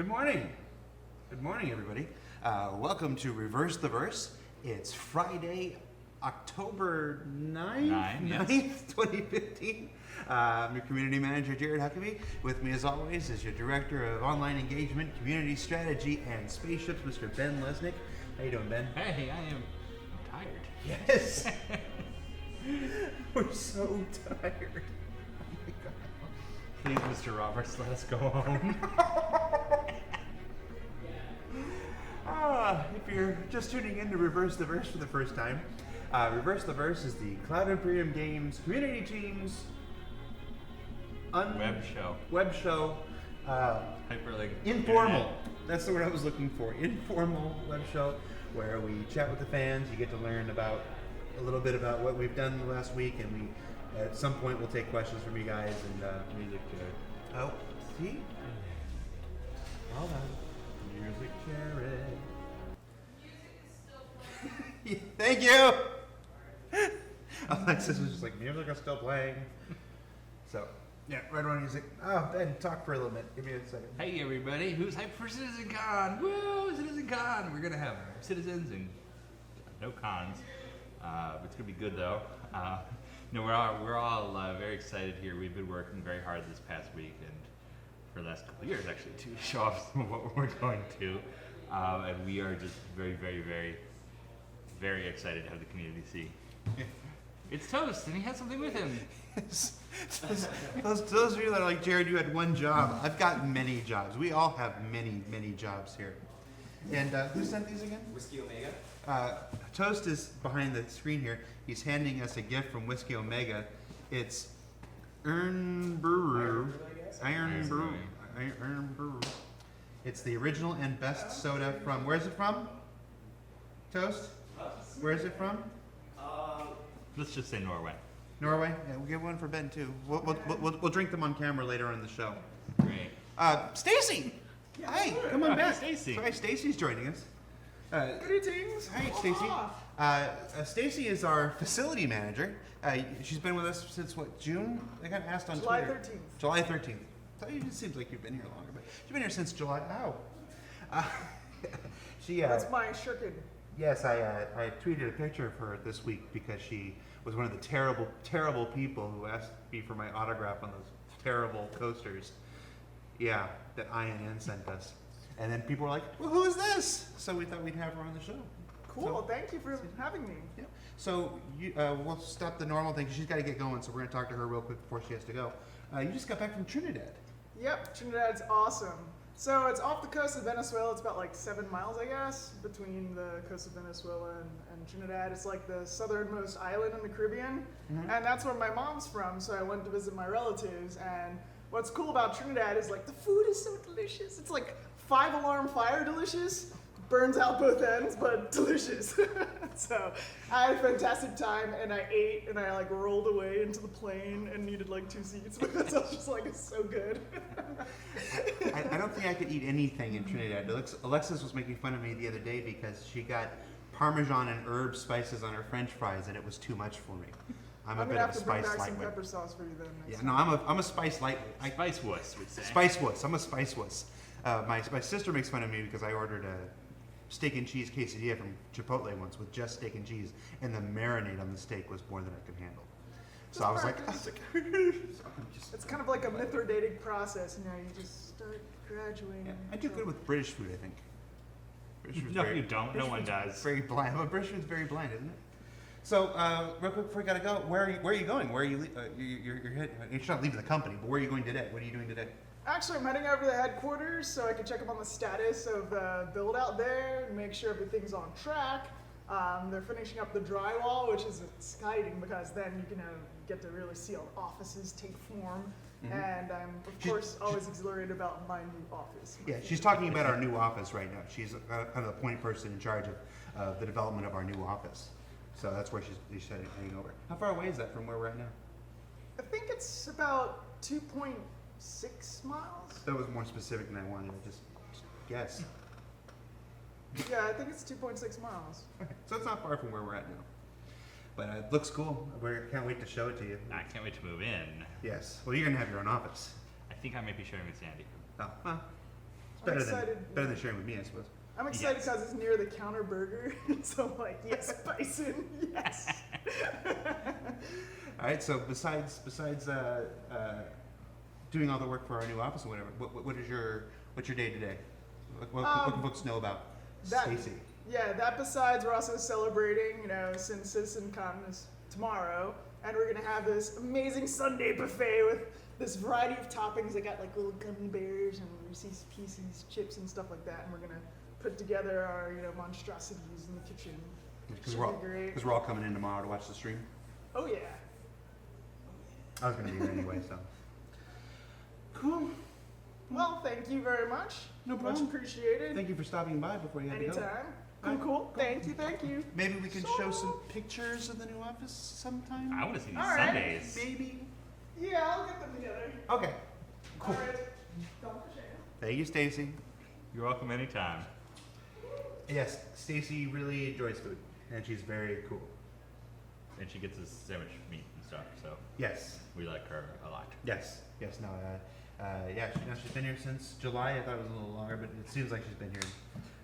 Good morning. Good morning, everybody. Welcome to Reverse the Verse. It's Friday, October 9th, 2015. I'm your community manager, Jared Huckabee. With me, as always, is your director of online engagement, community strategy, and spaceships, Mr. Ben Lesnick. How you doing, Ben? Hey, I'm tired. Yes. We're so tired. Oh my God. Please, Mr. Roberts, let us go home. If you're just tuning in to Reverse the Verse for the first time, Reverse the Verse is the Cloud Imperium Games community teams Web show. Hyperlink. Informal. Internet. That's the word I was looking for. Informal web show where we chat with the fans. You get to learn about a little bit about what we've done the last week, and we at some point we'll take questions from you guys and Music chair. Oh, see? Hold on. Music chair. Thank you. Alexis was just like, music is still playing. So, yeah, right on music. Oh, Ben, talk for a little bit. Give me a second. Hey, everybody. Who's hyped for CitizenCon? Woo, CitizenCon. We're going to have citizens and no cons. It's going to be good, though. We're all very excited here. We've been working very hard this past week and for the last couple of years, actually, to show off some of what we're going to. And we are just very, very, very, very excited to have the community see. It's Toast, and he has something with him. Yes. Those of you that are like, Jared, you had one job. I've got many jobs. We all have many, many jobs here. And who sent these again? Whiskey Omega. Toast is behind the screen here. He's handing us a gift from Whiskey Omega. It's Iron Brew. It's the original and best soda from, where's it from? Toast? Where is it from? Let's just say Norway. Norway? Yeah, we'll give one for Ben too. We'll drink them on camera later on in the show. Great. Stacy! Hi, come on back. Stacy. Sorry, Stacy's joining us. Greetings. Hi, Stacy. Stacy is our facility manager. She's been with us since what, June? I got asked on July Twitter. 13th. July 13th. So it seems like you've been here longer, but you've been here since July. Ow. That's my shirkin. Yes, I tweeted a picture of her this week because she was one of the terrible, terrible people who asked me for my autograph on those terrible coasters. Yeah, that INN sent us. And then people were like, well, who is this? So we thought we'd have her on the show. Cool. So, Thank you for having me. yeah. So we'll stop the normal thing. She's got to get going, so we're going to talk to her real quick before she has to go. You just got back from Trinidad. Yep, Trinidad's awesome. So it's off the coast of Venezuela. It's about like 7 miles, I guess, between the coast of Venezuela and Trinidad. It's like the southernmost island in the Caribbean. Mm-hmm. And that's where my mom's from, so I went to visit my relatives. And what's cool about Trinidad is like the food is so delicious. It's like 5-alarm fire delicious. Burns out both ends, but delicious. So I had a fantastic time, and I ate, and I like rolled away into the plane and needed like 2 seats because I was just like, it's so good. I don't think I could eat anything in Trinidad. Alexis was making fun of me the other day because she got Parmesan and herb spices on her French fries, and it was too much for me. I'm a bit of a spice I'm gonna have to bring back some lightweight. pepper sauce for you then. Yeah, Next no, time. I'm a spice lightweight. Spice wuss, we'd say. Spice wuss. I'm a spice wuss. My sister makes fun of me because I ordered a steak and cheese quesadilla from Chipotle once with just steak and cheese, and the marinade on the steak was more than I could handle. So I was like, It's kind of like a Mithridatic process, you know, you just start graduating. yeah, I do good with British food, I think. British food's No, very- you don't. No British one food's does. Very bland. Well, British food's very bland, isn't it? So, real quick before we gotta go, where are you going? Where are you? You're not leaving the company, but where are you going today? What are you doing today? Actually, I'm heading over to the headquarters so I can check up on the status of the build out there and make sure everything's on track. They're finishing up the drywall, which is exciting because then you can get to really see all the offices take form. Mhm. And I'm, of course, always exhilarated about my new office. Yeah, she's talking about our new office right now. She's kind of the point person in charge of the development of our new office. So that's where she's heading over. How far away is that from where we're at now? I think it's about 2.6 miles. That was more specific than I wanted. I just guess. Yeah, I think it's 2.6 miles. Okay, so it's not far from where we're at now. But it looks cool. We can't wait to show it to you. I can't wait to move in. Yes. Well, you're going to have your own office. I think I might be sharing with Sandy. Oh, well, I'm excited. Better than sharing with me, I suppose. I'm excited because it's near the counter burger. So I'm like, yes, bison, yes. All right. So besides doing all the work for our new office or whatever, what's your day today? What can folks know about Stacy? Yeah, that besides, we're also celebrating, since CitizenCon is tomorrow, and we're gonna have this amazing Sunday buffet with this variety of toppings. I got like little gummy bears and Reese's Pieces chips and stuff like that, and we're gonna put together our monstrosities in the kitchen. Because we're all coming in tomorrow to watch the stream. Oh yeah. I was gonna be here anyway, so. Cool. Well, thank you very much. No problem. Much appreciated. Thank you for stopping by before you had to go. Anytime. Cool. Thank you. Maybe we can show some pictures of the new office sometime. I want to see these All right. Sundays. Maybe. Yeah, I'll get them together. Okay. Cool. All right. Don't push it. Thank you, Stacy. You're welcome anytime. Yes, Stacy really enjoys food, and she's very cool. And she gets us so much meat and stuff, so Yes. we like her a lot. Yes. No. She's been here since July. I thought it was a little longer, but it seems like she's been here.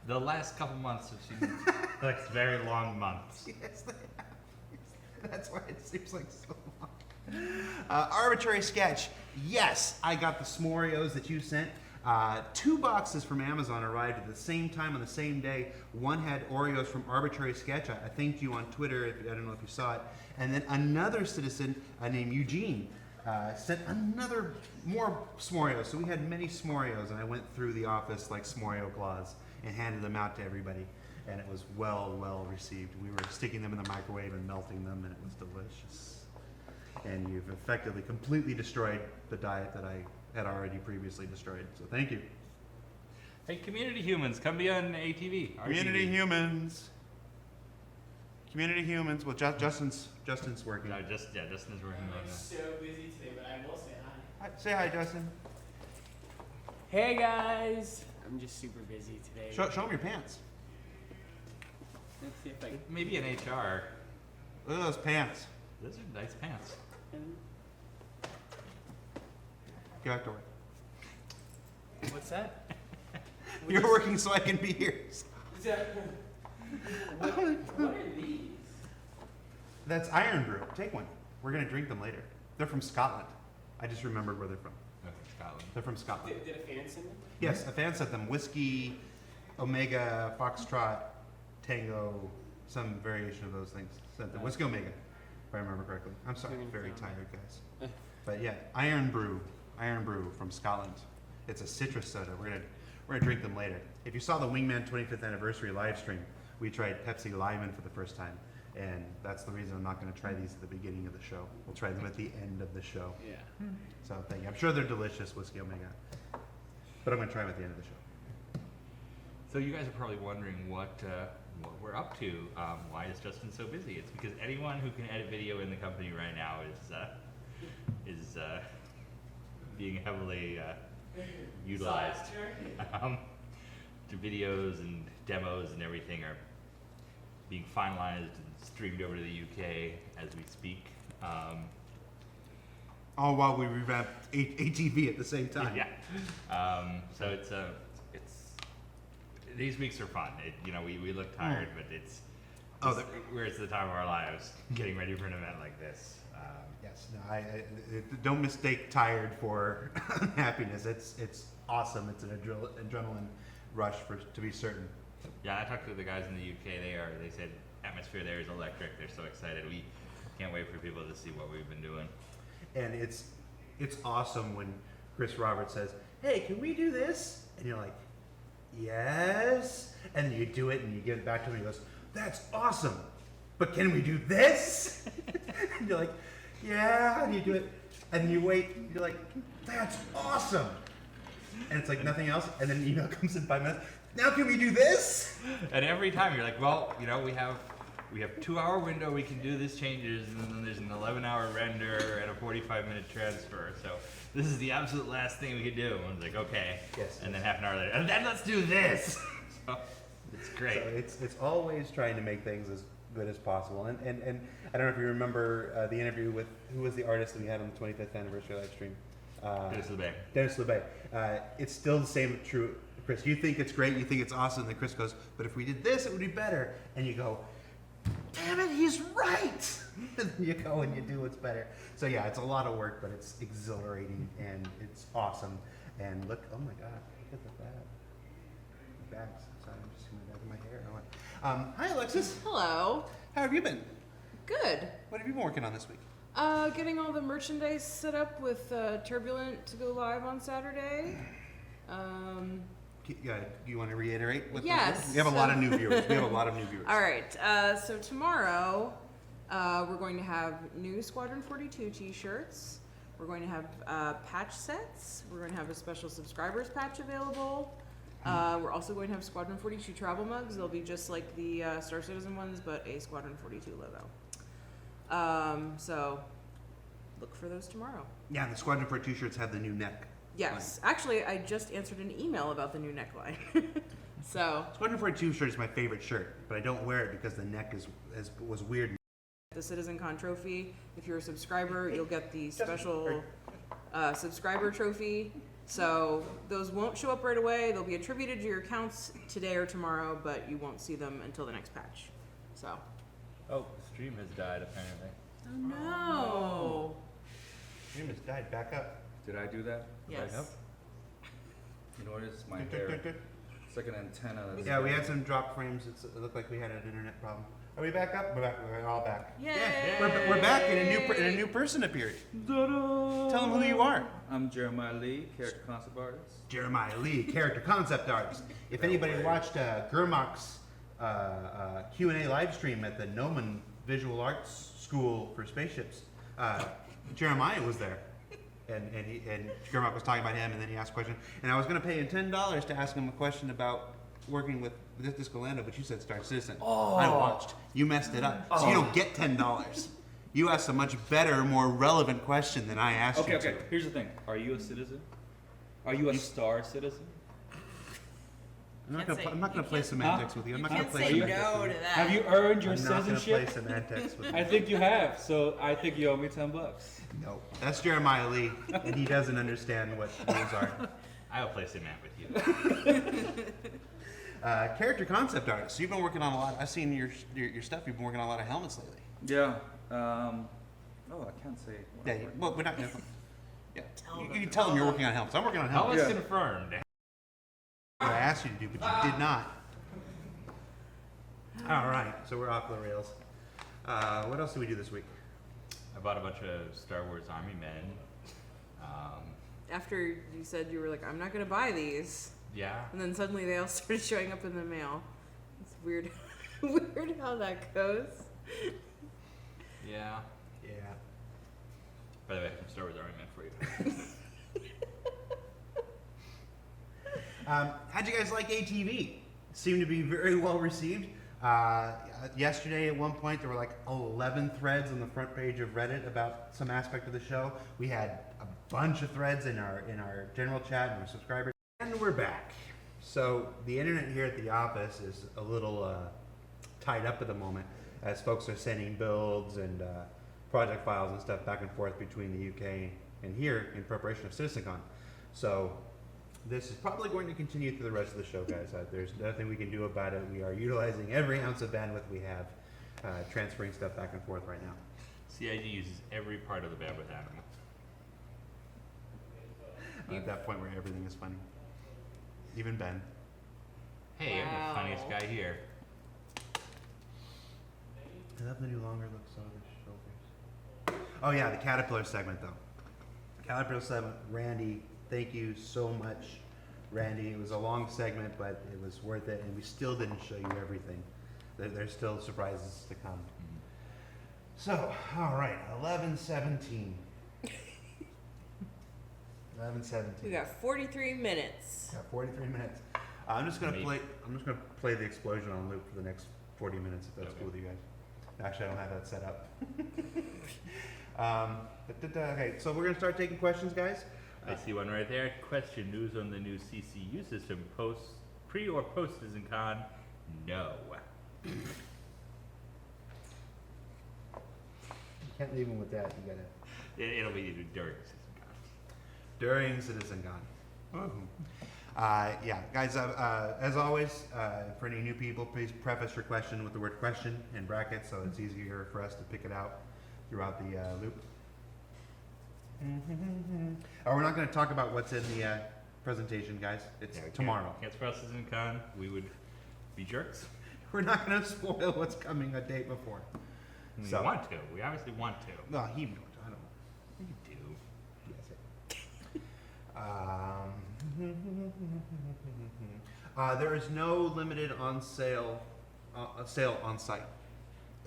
The last couple months have seemed like very long months. Yes, they have. That's why it seems like so long. Arbitrary sketch. Yes, I got the s'moreos that you sent. 2 boxes from Amazon arrived at the same time on the same day. One had Oreos from Arbitrary Sketch. I thanked you on Twitter. I don't know if you saw it. And then another citizen named Eugene sent more s'moreos. So we had many s'moreos, and I went through the office like s'moreo claws and handed them out to everybody. And it was well received. We were sticking them in the microwave and melting them, and it was delicious. And you've effectively completely destroyed the diet that I had already previously destroyed. So thank you. Hey, community humans, come be on ATV. Community humans. Well, Justin's working. No, Justin is working on I'm that. so busy today, but I will say hi. Say hi, Justin. Hey guys! I'm just super busy today. Show him your pants. Let's see if I can. Maybe in HR. Look at those pants. Those are nice pants. Get back to work. What's that? You're working so I can be here. Is that, what are these? That's Iron Brew. Take one. We're going to drink them later. They're from Scotland. I just remembered where they're from. Okay, Scotland. They're from Scotland. Did a fan send them? Yes, a fan sent them. Whiskey, Omega, Foxtrot, Tango, some variation of those things. Sent them. Whiskey Omega, if I remember correctly. I'm sorry, very tired, guys. But yeah, Iron Brew from Scotland. It's a citrus soda. We're gonna drink them later. If you saw the Wingman 25th anniversary live stream, we tried Pepsi Lemon for the first time, and that's the reason I'm not gonna try these at the beginning of the show. We'll try them at the end of the show. Yeah. So thank you. I'm sure they're delicious, Whiskey Omega, but I'm gonna try them at the end of the show. So you guys are probably wondering what we're up to. Why is Justin so busy? It's because anyone who can edit video in the company right now is being heavily utilized. The videos and demos and everything are being finalized and streamed over to the UK as we speak. All while we revamp ATV at the same time. Yeah. So it's these weeks are fun. We look tired, but it's the time of our lives getting ready for an event like this. Yes, no, I don't mistake tired for happiness. It's awesome. It's an adrenaline rush to be certain. Yeah, I talked to the guys in the UK. They said atmosphere there is electric. They're so excited. We can't wait for people to see what we've been doing. And it's awesome when Chris Roberts says, "Hey, can we do this?" And you're like, "Yes." And then you do it, and you give it back to him, and he goes, "That's awesome, but can we do this?" And you're like, "Yeah." And you do it, and then you wait. And you're like, "That's awesome." And it's like nothing else. And then an email comes in 5 minutes. "Now can we do this?" And every time you're like, "Well, we have 2-hour window. We can do these changes, and then there's an 11-hour render and a 45-minute transfer. So this is the absolute last thing we could do." And it's like, "Okay." Yes. And then half an hour later, and then let's do this. So it's great. So it's always trying to make things as good as possible. And I don't know if you remember the interview with who was the artist that we had on the 25th anniversary live stream. Dennis LeBay. It's still the same true, Chris. You think it's great, you think it's awesome, and then Chris goes, but if we did this, it would be better. And you go, damn it, he's right! And then you go and you do what's better. So yeah, it's a lot of work, but it's exhilarating and it's awesome. And look, oh my God, look at the bags. Sorry, I'm just going to back my hair. Hi, Alexis. Hello. How have you been? Good. What have you been working on this week? Getting all the merchandise set up with Turbulent to go live on Saturday. You want to reiterate what Yes. those were? We have a lot of new viewers. All right. So tomorrow, we're going to have new Squadron 42 t-shirts. We're going to have patch sets. We're going to have a special subscribers patch available. We're also going to have Squadron 42 travel mugs. They'll be just like the Star Citizen ones, but a Squadron 42 logo. So look for those tomorrow. Yeah, the Squadron 42 shirts have the new neck. Yes. Actually, I just answered an email about the new neckline. So Squadron 42 shirt is my favorite shirt, but I don't wear it because the neck was weird. the CitizenCon trophy. If you're a subscriber, you'll get the special subscriber trophy. So those won't show up right away. They'll be attributed to your accounts today or tomorrow, but you won't see them until the next patch. So. Oh, the stream has died apparently. Oh no. Stream has died. Back up. Did I do that? Yes. Back up? You know what it is? My hair. It's like an antenna. Yeah, we had some drop frames. It looked like we had an internet problem. Are we back up? We're back. We're all back. Yay. Yeah, we're back, and a new person appeared. Ta-da! Tell them who you are. I'm Jeremiah Lee, character concept artist. Jeremiah Lee, character concept artist. If anybody watched Gurmak's Q&A live stream at the Noman Visual Arts School for Spaceships, Jeremiah was there. And Gurmak was talking about him, and then he asked a question. And I was going to pay him $10 to ask him a question about working with Disco Lando, but you said Star Citizen. Oh. I watched. You messed it up. So you don't get $10. You asked a much better, more relevant question than I asked you to. Okay. Here's the thing. Are you a citizen? Are you a Star Citizen? I'm not going to play semantics with you. I'm not going to play Say semantics no with to you. that. Have you earned your I'm not going to play citizenship? semantics with you. I think you have. So I think you owe me $10. No, that's Jeremiah Lee, and he doesn't understand what rules are. I'll play Cement with you. Character concept artist. So you've been working on a lot. I've seen your stuff. You've been working on a lot of helmets lately. Yeah. Oh, I can't say. What Yeah. I'm working Well, we're not gonna. Yeah. Tell You them. can tell them you're working on helmets. I'm working on How helmets. was Yeah. confirmed? What I asked you to do, but you did not. All right. So we're off the rails. What else did we do this week? I bought a bunch of Star Wars Army men. After you said you were like, I'm not going to buy these. Yeah. And then suddenly they all started showing up in the mail. It's weird. Weird how that goes. Yeah. Yeah. By the way, some Star Wars Army men for you. How'd you guys like ATV? Seemed to be very well received. Yesterday, at one point, there were like 11 threads on the front page of Reddit about some aspect of the show. We had a bunch of threads in our general chat and our subscribers, and we're back. So the internet here at the office is a little tied up at the moment, as folks are sending builds and project files and stuff back and forth between the UK and here in preparation of CitizenCon. So this is probably going to continue through the rest of the show, guys. There's nothing we can do about it. We are utilizing every ounce of bandwidth we have, transferring stuff back and forth right now. CIG uses every part of the bandwidth animal. At that point where everything is funny. Even Ben. Hey, I'm Wow. the funniest guy here. I love the new longer looks on the shoulders. Oh yeah, the Caterpillar segment though. Caterpillar segment, Randy, thank you so much, Randy. It was a long segment, but it was worth it, and we still didn't show you everything. There's still surprises to come. So, all right, 11:17. 11:17. We got 43 minutes. Got 43 minutes. I'm just gonna play the explosion on loop for the next 40 minutes, if that's Okay. cool with you guys. Actually, I don't have that set up. Okay, so we're gonna start taking questions, guys. I see one right there. Question: news on the new CCU system. Pre or post CitizenCon? No. You can't leave them with that. You gotta. It'll be during CitizenCon. during CitizenCon. Yeah, guys, as always, for any new people, please preface your question with the word question in brackets so it's easier for us to pick it out throughout the loop. We're not going to talk about what's in the presentation, guys. It's tomorrow. Can't spell CitizenCon. We would be jerks. We're not going to spoil what's coming a day before. We So- want to. We obviously want to. No, he knows. I don't. We do. There is no limited on sale sale on site.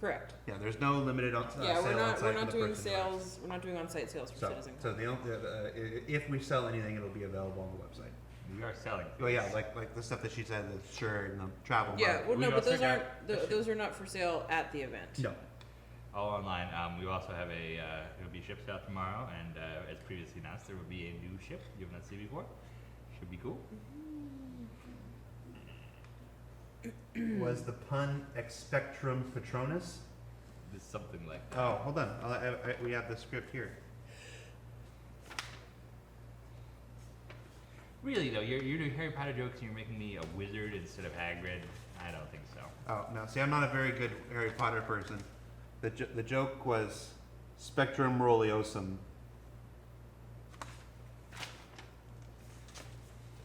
Correct. Yeah, there's no limited on Yeah, sale we're on not site. we're not for the doing person who likes. sales. We're not doing on-site sales for So, Citizen. so if we sell anything, it'll be available on the website. We are selling. Well, yeah, like the stuff that she said, the shirt and the travel Yeah, mug. well, We no, but also those got aren't a ship. those are not for sale at the event. No. All online. We also have it will be shipped out tomorrow, and as previously announced, there will be a new ship you have not seen before. Should be cool. Was the pun Expectrum Patronus? It's something like that. Oh, hold on. We have the script here. Really though, you're doing Harry Potter jokes and you're making me a wizard instead of Hagrid. I don't think so. Oh, no. See, I'm not a very good Harry Potter person. The joke was Spectrum Roliosum.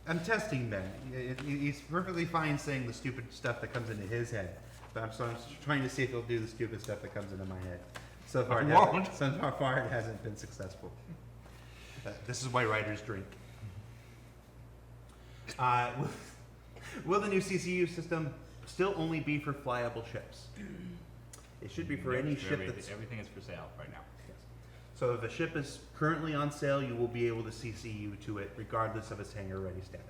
I'm testing Ben. He's perfectly fine saying the stupid stuff that comes into his head. But I'm trying to see if he'll do the stupid stuff that comes into my head. So far, it hasn't been successful. This is why writers drink. Will the new CCU system still only be for flyable ships? It should be for No, any for ship everything, that's... everything is for sale right now. Yes. So if a ship is currently on sale, you will be able to CCU to it regardless of its hangar-ready status.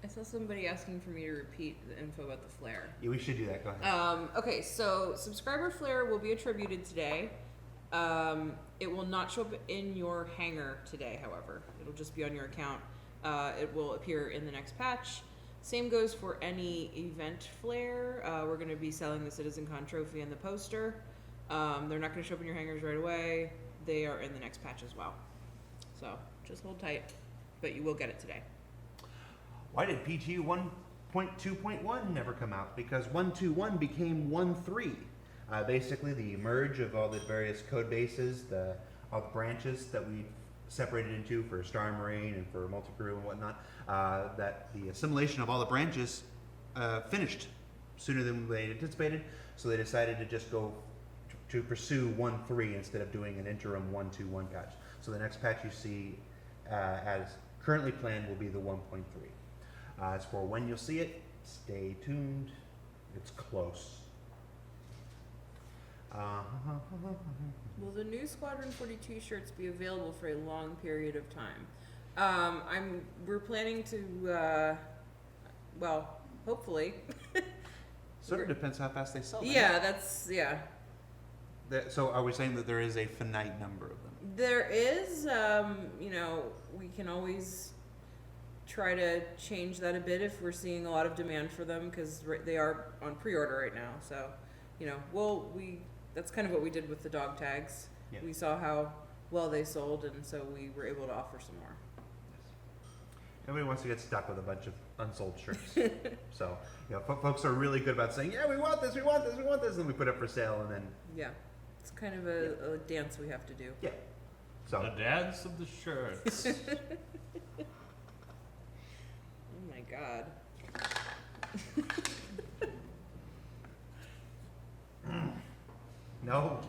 I saw somebody asking for me to repeat the info about the flare. Yeah, we should do that. Go ahead. Okay, so subscriber flare will be attributed today. It will not show up in your hangar today, however. It'll just be on your account. It will appear in the next patch. Same goes for any event flare. We're going to be selling the CitizenCon trophy and the poster. They're not going to show up in your hangars right away. They are in the next patch as well. So just hold tight, but you will get it today. Why did PTU 1.2.1 never come out? Because 1.2.1 became 1.3. Basically, the merge of all the various code bases, all the branches that we separated into for Star Marine and for Multicrew and whatnot, that the assimilation of all the branches finished sooner than they anticipated, so they decided to just go to pursue 1.3 instead of doing an interim 1.2.1 patch. So the next patch you see as currently planned will be the 1.3. As for when you'll see it, stay tuned. It's close. Will the new Squadron 42 shirts be available for a long period of time? We're planning to, well, hopefully. Sort of depends how fast they sell. Yeah. So are we saying that there is a finite number of them? There is, we can always try to change that a bit if we're seeing a lot of demand for them, because they are on pre-order right now. So, that's kind of what we did with the dog tags. Yeah. We saw how well they sold, and so we were able to offer some more. Nobody wants to get stuck with a bunch of unsold shirts. So, folks are really good about saying, yeah, we want this, and then we put it for sale, and then, Yeah, it's kind of a dance we have to do. yeah. So, The dance of the shirts. Oh my god. no.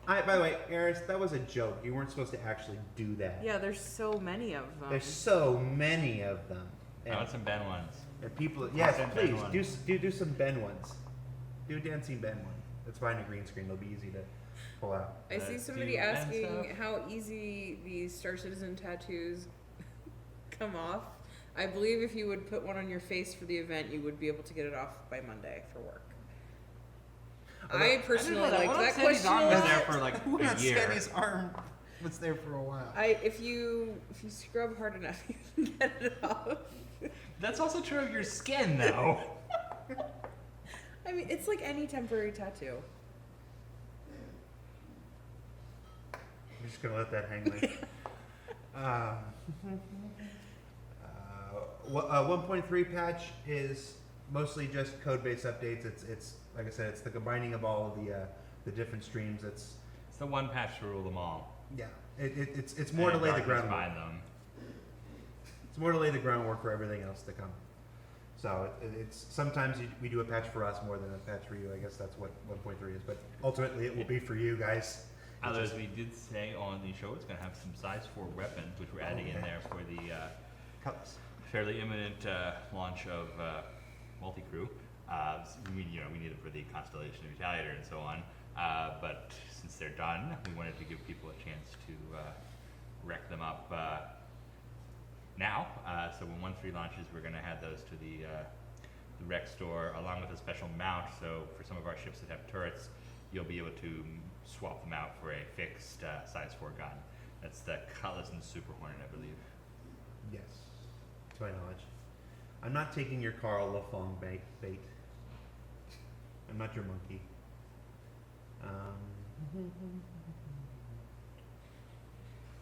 By the way, Eris, that was a joke. You weren't supposed to actually do that. Yeah, there's so many of them. There's so many of them. I want some Ben ones. And people, yes, Send please, Ben do some Ben ones. Do a dancing Ben one. That's fine, a green screen. It'll be easy to pull out. I see Let's somebody do Ben asking stuff. how easy these Star Citizen tattoos come off. I believe if you would put one on your face for the event, you would be able to get it off by Monday for work. I personally like that question a was there lot. for like Who a got year. Sandy's arm was there for a while. If you scrub hard enough, you can get it off. That's also true of your skin, though. I mean, it's like any temporary tattoo. I'm just gonna let that hang there. 1.3 patch is mostly just code-based updates. It's like I said, it's the combining of all of the different streams. It's the one patch to rule them all. yeah. It's more to lay the groundwork. It's more to lay the groundwork for everything else to come. So it's sometimes we do a patch for us more than a patch for you. I guess that's what 1.3 is. But ultimately, it will be for you guys. Others, we did say on the show it's going to have some size 4 weapons, which we're adding in there for the fairly imminent launch of multi-crew. We need it for the Constellation Retaliator and so on. But since they're done, we wanted to give people a chance to wreck them up now. So when 1.3 launches, we're going to add those to the rec store along with a special mount. So for some of our ships that have turrets, you'll be able to swap them out for a fixed size 4 gun. That's the Cutlass and Super Hornet, I believe. Yes, to my knowledge. I'm not taking your Carl Lafong bait. I'm not your monkey.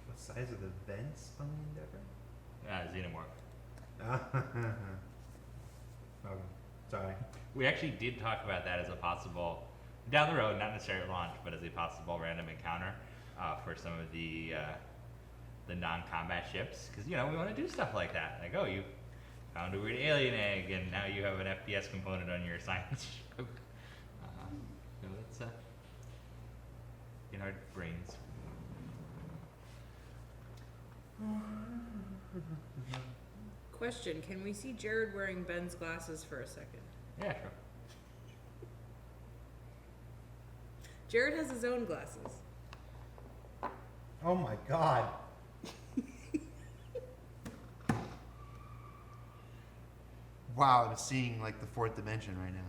What size are the vents on the Endeavor? Xenomorph. Okay, sorry. We actually did talk about that as a possible, down the road, not necessarily launch, but as a possible random encounter for some of the non-combat ships. Because, we want to do stuff like that. Like, oh, you found a weird alien egg, and now you have an FPS component on your science ship. That's in our brains. Question, can we see Jared wearing Ben's glasses for a second? Yeah, sure. Jared has his own glasses. Oh my god. Wow, I'm seeing like the 4th dimension right now.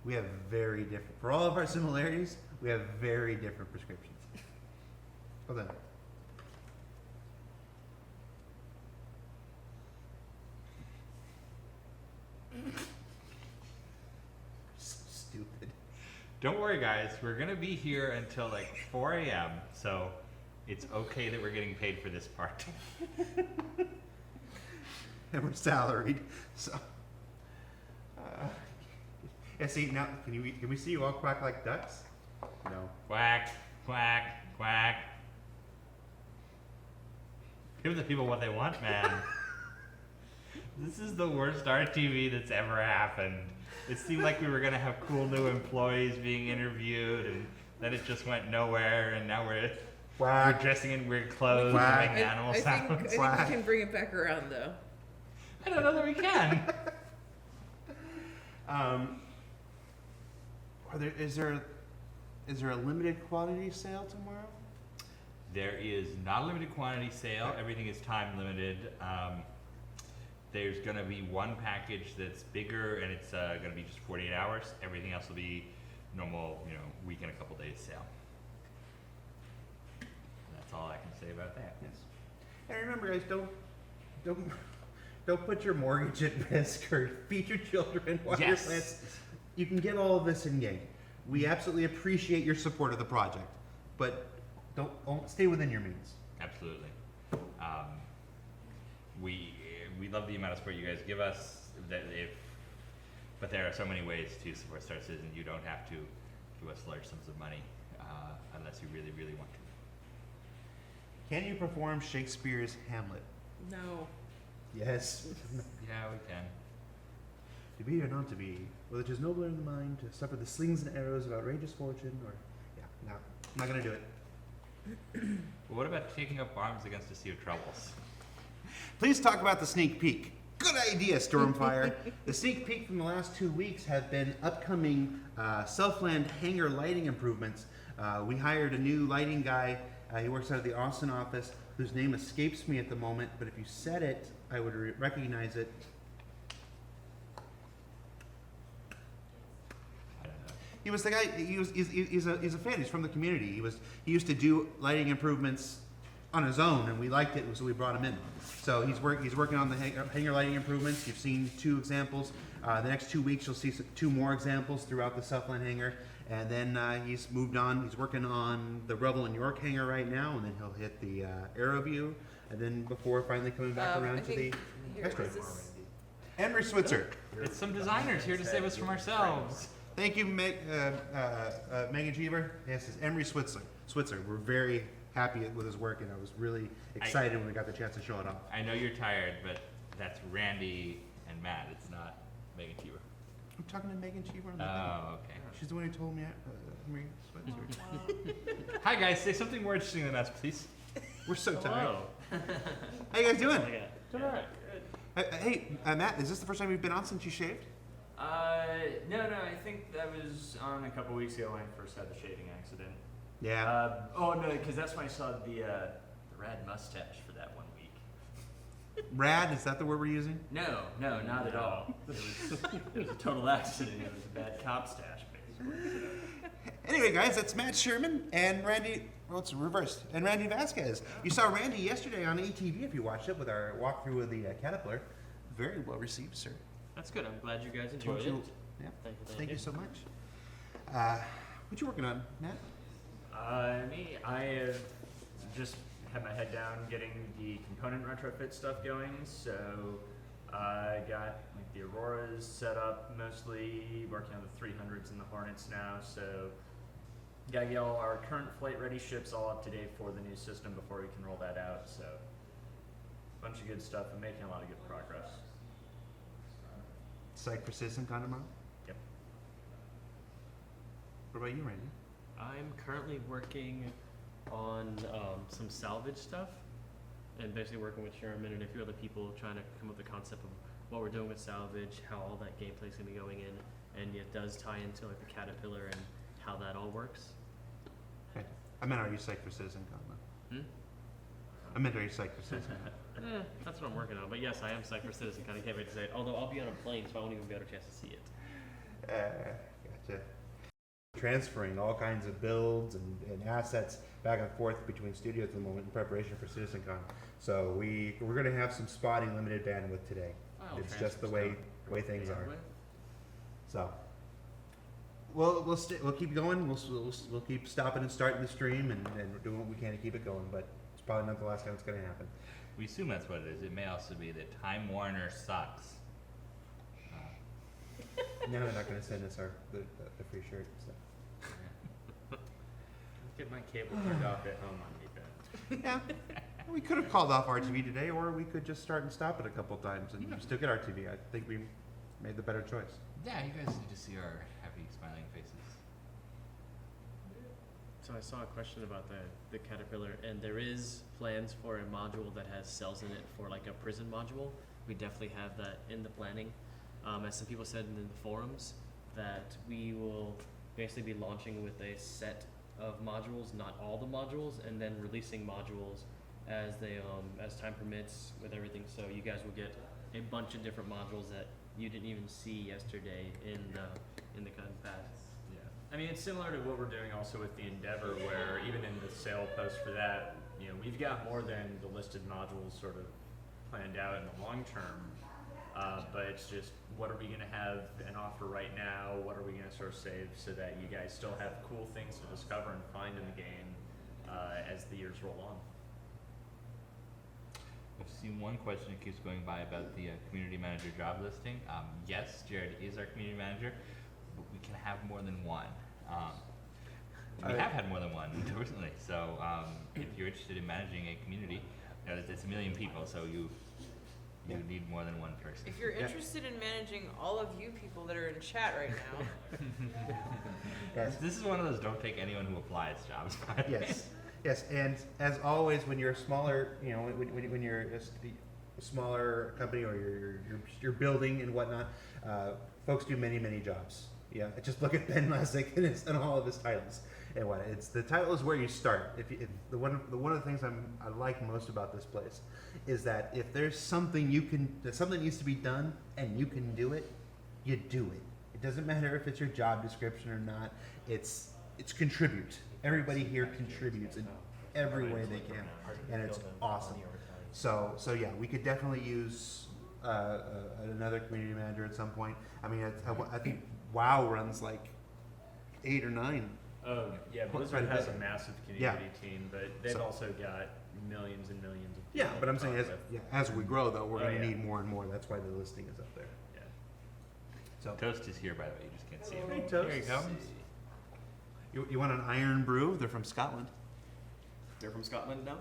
We have very different, for all of our similarities, we have very different prescriptions. Hold on. So stupid. Don't worry, guys. We're going to be here until like 4 a.m., so it's okay that we're getting paid for this part. And we're salaried, so. Yeah, see, now, can we see you all quack like ducks? No. Quack, quack, quack. Give the people what they want, man. This is the worst RTV that's ever happened. It seemed like we were going to have cool new employees being interviewed, and then it just went nowhere, and now we're dressing in weird clothes and making animal sounds. I think we can bring it back around, though. I don't know that we can. Is there a limited quantity sale tomorrow? There is not a limited quantity sale. Everything is time limited. There's going to be one package that's bigger, and it's going to be just 48 hours. Everything else will be normal, week and a couple days sale. That's all I can say about that. Yes. And remember, guys, don't put your mortgage at risk or feed your children while you're plants. You can get all of this in game. We absolutely appreciate your support of the project, but don't stay within your means. Absolutely. We love the amount of support you guys give us. But there are so many ways to support Star Citizen. You don't have to give us large sums of money unless you really, really want to. Can you perform Shakespeare's Hamlet? No. Yes. Yeah, we can. To be or not to be, whether it is nobler in the mind to suffer the slings and arrows of outrageous fortune, or no, I'm not gonna do it. Well, what about taking up arms against a sea of troubles? Please talk about the sneak peek. Good idea, Stormfire. The sneak peek from the last 2 weeks have been upcoming Selfland hangar lighting improvements. We hired a new lighting guy. He works out of the Austin office, whose name escapes me at the moment, but if you said it, I would recognize it. He was the guy. He's a fan. He's from the community. He used to do lighting improvements on his own, and we liked it, so we brought him in. So he's working on the hangar lighting improvements. You've seen 2 examples. The next 2 weeks, you'll see 2 more examples throughout the Southland hangar, And then he's moved on. He's working on the Revel in York hangar right now, and then he'll hit the AeroView, and then before finally coming back around to the X-Ray. Henry Switzer. It's some designers here to save us from ourselves. Thank you, Megan Cheever. Yes, it's Emery Switzer. We're very happy with his work, and I was really excited when we got the chance to show it off. I know you're tired, but that's Randy and Matt. It's not Megan Cheever. I'm talking to Megan Cheever on the Oh, okay. She's the one who told me Emery Switzer. Hi guys, say something more interesting than us, please. We're so tired. Hello. How you guys doing? Doing all right. Hey, Matt, is this the first time you've been on since you shaved? No, I think that was on a couple weeks ago when I first had the shaving accident. Yeah. Oh no, because that's when I saw the rad mustache for that 1 week. Rad, is that the word we're using? No, not at all. It was a total accident. It was a bad cop stash, basically. Anyway, guys, that's Matt Sherman and Randy. Oh, it's reversed. And Randy Vasquez. You saw Randy yesterday on ATV if you watched it with our walkthrough of the Caterpillar. Very well received, sir. That's good. I'm glad you guys enjoyed Told you- it. Yeah. Thank you. So much. What you working on, Matt? Me, I have just had my head down getting the component retrofit stuff going. So I got like the Auroras set up, mostly working on the 300s and the Hornets now. So gotta get all our current flight ready ships all up to date for the new system before we can roll that out. So bunch of good stuff and making a lot of good progress. Psych for CitizenCon tomorrow? Yep. What about you, Randy? I'm currently working on some salvage stuff, and basically working with Sherman and a few other people trying to come up with the concept of what we're doing with salvage, how all that gameplay is going to be going in, and it does tie into like the Caterpillar and how that all works. Okay. I meant, are you psyched for CitizenCon, though? Hmm? I meant, are you psyched for CitizenCon? That's what I'm working on. But yes, I am psyched for Citizen. Kind of can't wait to say it. Although I'll be on a plane, so I won't even be able to chance to see it. Gotcha. Transferring all kinds of builds and assets back and forth between studios at the moment in preparation for CitizenCon. So we're going to have some spotting limited bandwidth today. It's just the way things are. So we'll keep going. We'll keep stopping and starting the stream and doing what we can to keep it going. But it's probably not the last time it's going to happen. We assume that's what it is. It may also be that Time Warner sucks. Now they're not going to send us the free shirt. So. Get my cable turned off at home on me, Ben. Yeah, we could have called off RTV today, or we could just start and stop it a couple times and still get RTV. I think we made the better choice. Yeah, you guys need to see our happy, smiling faces. So I saw a question about the Caterpillar, and there is plans for a module that has cells in it for like a prison module. We definitely have that in the planning. As some people said in the forums, that we will basically be launching with a set of modules, not all the modules, and then releasing modules as they as time permits with everything. So you guys will get a bunch of different modules that you didn't even see yesterday in the past. Yeah, I mean it's similar to what we're doing also with the Endeavor, where even in the sale post for that, you know, we've got more than the listed modules sort of planned out in the long term. But it's just, what are we going to have an offer right now? What are we going to sort of save so that you guys still have cool things to discover and find in the game as the years roll on? I've seen one question that keeps going by about the community manager job listing. Yes, Jared is our community manager, but we can have more than one. We have had more than one recently. So if you're interested in managing a community, you know, it's 1 million people, so you need more than one person. If you're interested in managing all of you people that are in chat right now, Yes. This is one of those don't take anyone who applies jobs. by the way. Yes, and as always, when you're a smaller, you know, when you're a smaller company or you're building and whatnot, folks do many jobs. Yeah, just look at Ben Lessig and all of his titles and what it's. The title is where you start. One of the things I like most about this place is that if there's something something needs to be done and you can do it, you do it. It doesn't matter if it's your job description or not. It's contribute. Everybody here contributes in every way they can, and it's awesome. So yeah, we could definitely use another community manager at some point. I mean, I think WoW runs like 8 or 9. Oh, yeah, Quite Blizzard a has a bit. massive Yeah. community team, but they've So- also got millions and millions of people. Yeah, but I'm to saying talk as, with. as we grow, though, we're Oh, going to yeah. need more and more. That's why the listing is up there. Yeah. So, Toast is here, by the way. You just can't see him. Hey, Toast. Here he comes. you want an iron brew? They're from Scotland. They're from Scotland now?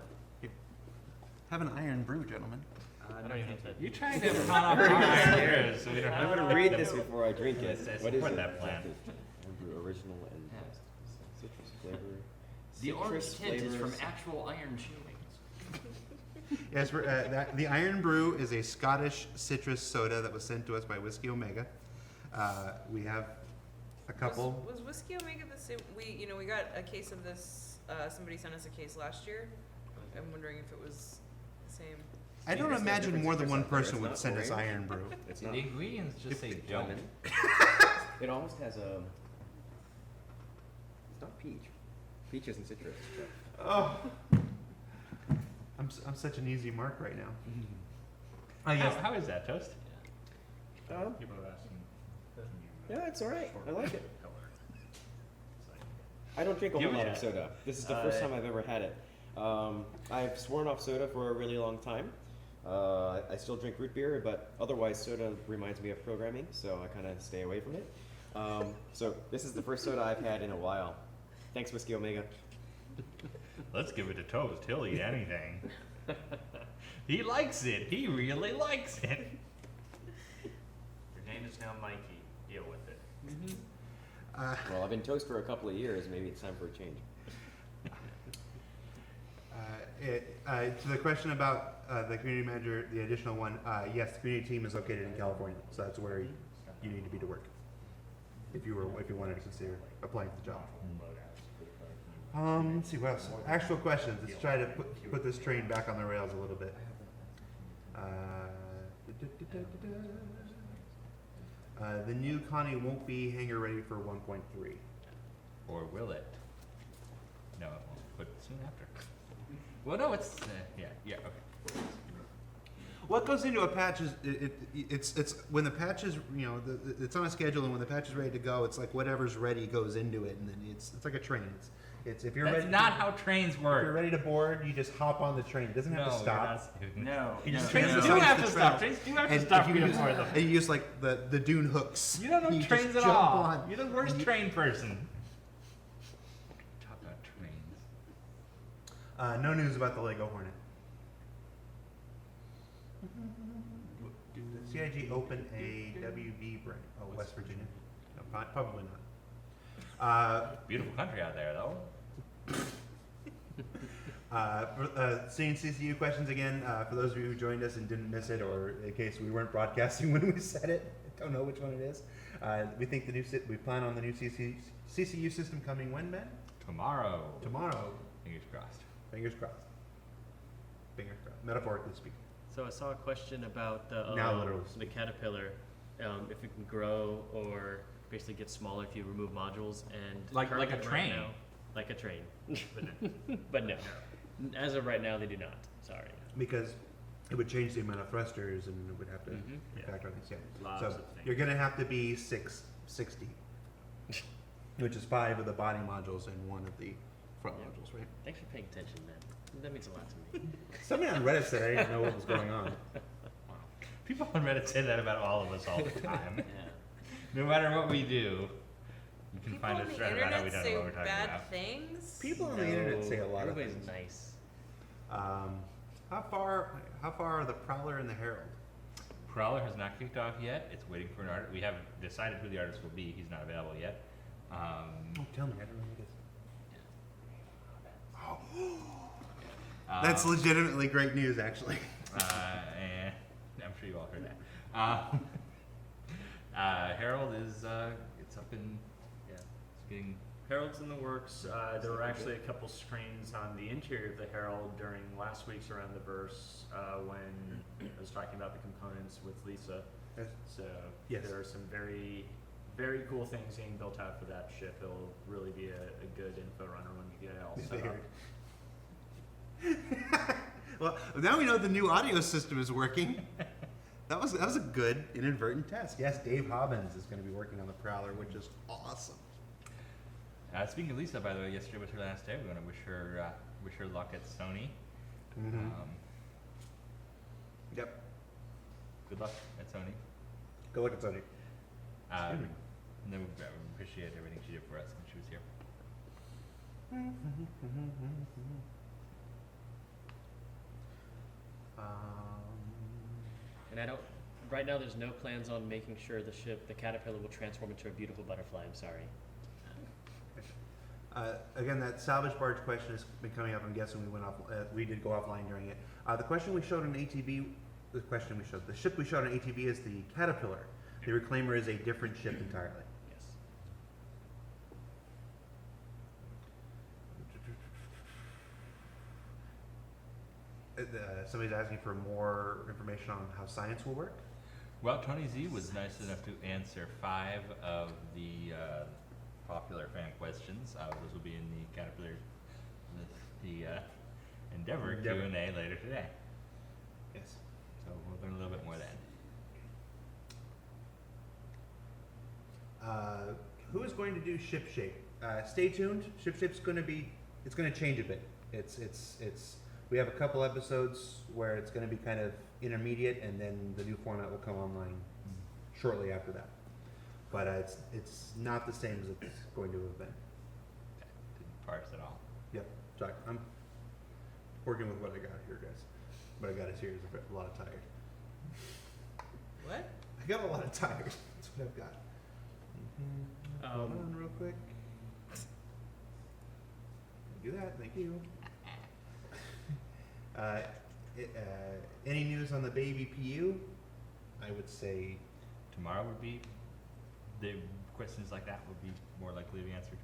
Have an iron brew, gentlemen. I don't even know if that. You trying to con off our ideas so we don't I'm have gonna read this before I drink it. Let's What is support it? that plan. Brew original and citrus flavor. The orange Citrus tint is from flavors. actual iron chewings. Yes, the Iron Brew is a Scottish citrus soda that was sent to us by Whiskey Omega. We have a couple. Was Whiskey Omega the same? We got a case of this. Somebody sent us a case last year. I'm wondering if it was the same. I don't There's no imagine different more than citrus one out there. person It's would not send us orange. Iron Brew. It's The not ingredients just say don't. lemon. It almost has a. It's not peach. Peach isn't citrus. But Oh, I'm such an easy mark right now. I guess. How is that, Toast? People are asking. yeah, it's all right. I like it. I don't drink a Yeah, whole lot yeah. of soda. This is the first time I've ever had it. I've sworn off soda for a really long time. I still drink root beer, but otherwise soda reminds me of programming, so I kind of stay away from it. So this is the first soda I've had in a while. Thanks, Whiskey Omega. Let's give it to Toast. He'll eat anything. He likes it. He really likes it. Your name is now Mikey. Deal with it. Well, I've been toast for a couple of years. Maybe it's time for a change. To the question about the community manager, the additional one, yes, the community team is located in California, so that's where you need to be to work. If you wanted to consider applying for the job. Let's see what else. Actual questions. Let's try to put this train back on the rails a little bit. The new Connie won't be hangar ready for 1.3. Or will it? No, it won't. But soon after. Well, no, it's yeah. Okay. What goes into a patch is it's when the patch is it's on a schedule, and when the patch is ready to go, it's like whatever's ready goes into it, and then it's like a train. It's if you're That's ready. not how trains If you're work. ready to board, you just hop on the train. It doesn't have to No, stop. you're not stupid. No. You just Trains no. do No. have to The stop. train. Trains do have to And stop if you to use, for them. and you use like the dune hooks. You don't know You just trains at jump all. on. You're the worst And you- train person. Talk about trains. No news about the Lego Hornet. Did the CIG open a WV brand? Oh, West Virginia? No, probably not. Beautiful country out there, though. Seeing CCU questions again, for those of you who joined us and didn't miss it, or in case we weren't broadcasting when we said it, don't know which one it is. We think we plan on the new CCU system coming when, Ben? Tomorrow. Tomorrow. Fingers crossed. Fingers crossed. Fingers crossed. Metaphorically speaking. So I saw a question about Now literally the caterpillar, if it can grow or basically get smaller if you remove modules, and Like a currently right train. now- like a train, but no. As of right now, they do not. Sorry. Because it would change the amount of thrusters, and it would have to Yeah. factor on things. Yeah. Lots So of things. you're going to have to be 660, which is 5 of the body modules and 1 of the front Yeah. modules, right? Thanks for paying attention, man. That means a lot to me. Somebody on Reddit said I didn't know what was going on. People on Reddit say that about all of us all the time. Yeah. No matter what we do, you can People find on a the thread about how we internet don't say know what we're talking bad about. things. People on the internet say a lot of Everybody's things. nice. How far are the Prowler and the Herald? Prowler has not kicked off yet. It's waiting for an artist. We haven't decided who the artist will be. He's not available yet. Oh, tell me, I don't know who it is. That's legitimately great news, actually. And I'm sure you all heard that. Harold is it's up in Yeah. it's getting Herald's in the works. There were actually a couple screens on the interior of the Herald during last week's Around the Verse when I was talking about the components with Lisa. Yes. So Yes. there are some very, very cool things being built out for that ship. It'll really be a good info runner when we get it all set up. Well, now we know the new audio system is working. That was a good inadvertent test. Yes, Dave Hobbins is going to be working on the Prowler, which is awesome. Speaking of Lisa, by the way, yesterday was her last day. We want to wish her luck at Sony. Mm-hmm. Yep. Good luck at Sony. Go look at Sony. No, we appreciate everything she did for us when she was here. And I don't. Right now, there's no plans on making sure the caterpillar will transform into a beautiful butterfly. I'm sorry. Again, that salvage barge question has been coming up. I'm guessing we did go offline during it. The question we showed on ATB, the ship we showed on ATB is the Caterpillar. The Reclaimer is a different ship entirely. Yes. Somebody's asking for more information on how science will work. Well, Tony Z was nice enough to answer 5 of the popular fan questions. Those will be in the Caterpillar, the Endeavor Q&A later today. Yes. So we'll learn a little bit more then. Who is going to do ship shape? Stay tuned. Ship shape's going to change a bit. We have a couple episodes where it's going to be kind of intermediate, and then the new format will come online shortly after that. But it's not the same as it's going to have been. Didn't parse at all. Yep. Sorry, I'm working with what I got here, guys. What I got is here is a lot of tired. What? I got a lot of tired. That's what I've got. Hold on real quick. Do that. Thank you. Any news on the baby PU? I would say Tomorrow would be, the questions like that would be more likely to be answered.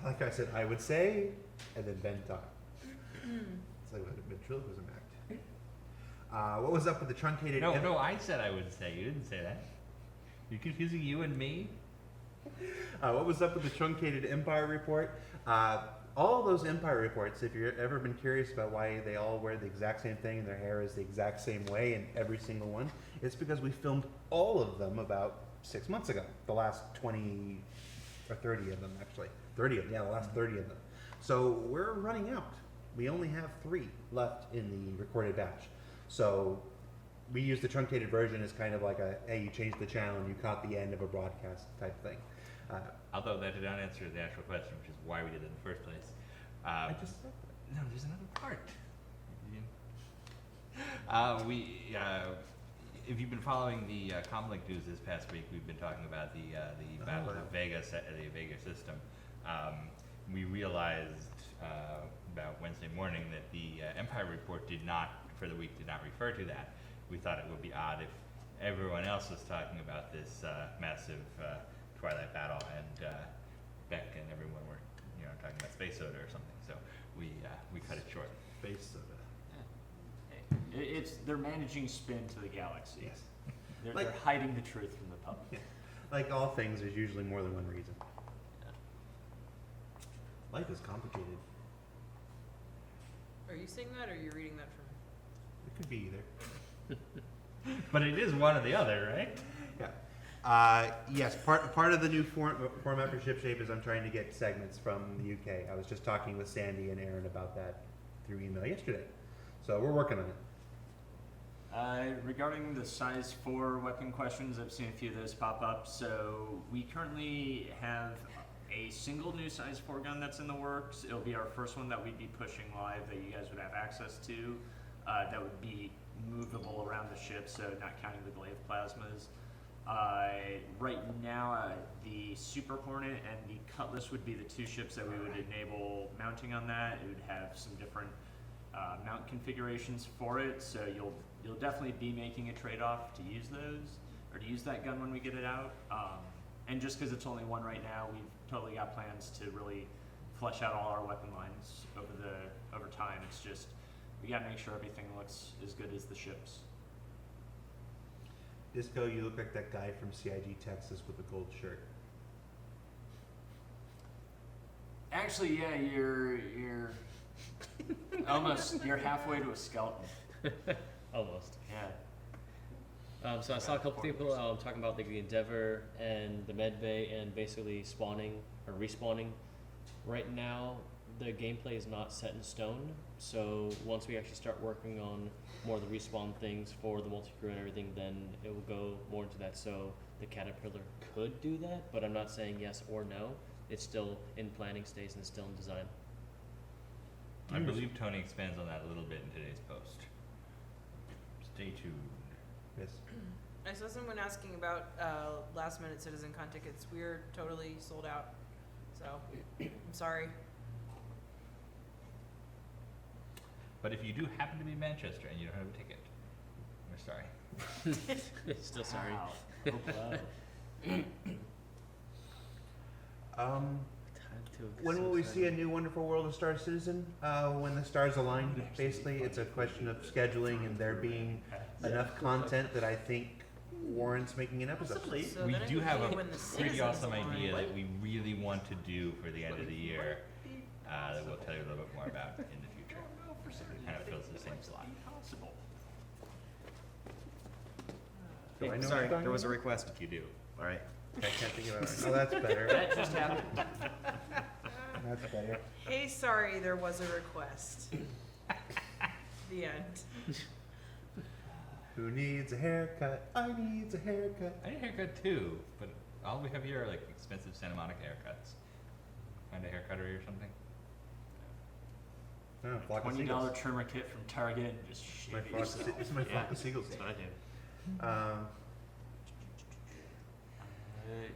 like I said, I would say, and then Ben talk. It's like a ventriloquism act. What was up with the truncated? No, I said I would say. You didn't say that. You're confusing you and me. What was up with the truncated Empire report? All those Empire reports, if you've ever been curious about why they all wear the exact same thing and their hair is the exact same way in every single one, it's because we filmed all of them about 6 months ago. The last 20 or 30 of them, actually. The last 30 of them. So we're running out. We only have 3 left in the recorded batch. So we use the truncated version as kind of like hey, you changed the channel and you caught the end of a broadcast type thing. Although that did not answer the actual question, which is why we did it in the first place. I just said that. No, there's another part. If you've been following the Comlink news this past week, we've been talking about the Battle of Vega system. We realized about Wednesday morning that the Empire report for the week did not refer to that. We thought it would be odd if everyone else was talking about this massive Twilight battle, and Beck and everyone were, talking about space soda or something. So we cut it short. Space soda. They're managing spin to the galaxy. Yes. They're hiding the truth from the public. Yeah. Like all things, there's usually more than one reason. Life is complicated. Are you saying that, or are you reading that from? It could be either. But it is one or the other, right? Yeah. Yes, part of the new format for Ship Shape is I'm trying to get segments from the UK. I was just talking with Sandy and Aaron about that through email yesterday. So we're working on it. Regarding the size 4 weapon questions, I've seen a few of those pop up. So we currently have a single new size 4 gun that's in the works. It'll be our first one that we'd be pushing live that you guys would have access to. That would be movable around the ship, so not counting the glaive plasmas. Right now, the Super Hornet and the Cutlass would be the 2 ships that we would enable mounting on that. It would have some different mount configurations for it, so you'll definitely be making a trade-off to use those, or to use that gun when we get it out. And just because it's only one right now, we've totally got plans to really flesh out all our weapon lines over time. It's just, we gotta make sure everything looks as good as the ships. Disco, you look like that guy from CIG Texas with the gold shirt. Actually, yeah, you're almost, you're halfway to a skeleton. Almost. Yeah. So I saw a couple people talking about like the Endeavor and the Med Bay and basically spawning or respawning. Right now, the gameplay is not set in stone. So once we actually start working on more of the respawn things for the multi-crew and everything, then it will go more into that. So the Caterpillar could do that, but I'm not saying yes or no. It's still in planning stage and it's still in design. I believe Tony expands on that a little bit in today's post. Stay tuned. Yes. I saw someone asking about last minute CitizenCon tickets. We're totally sold out. So I'm sorry. But if you do happen to be in Manchester and you don't have a ticket, we're sorry. Still sorry. When will we see a new Wonderful World of Star Citizen? When the stars align, basically. It's a question of scheduling and there being enough content that I think warrants making an episode. So We then it do would have be a when the pretty citizens awesome align. idea that we really want to do for the end of the year that we'll tell you a little bit more about in the future. Kind of fills the same slot. Do I know Sorry, what's going there was a on? request. You do. All right. I can't think about it. Oh, that's better. That just happened. That's better. Hey, sorry, there was a request. The end. Who needs a haircut? I needs a haircut. I need a haircut too, but all we have here are like expensive Santa Monica haircuts. Find a haircutter or something. Oh, flock of $20 seagulls. trimmer kit from Target and just shave My it flock of yourself. se- this is my flock of seagulls. That's what I do.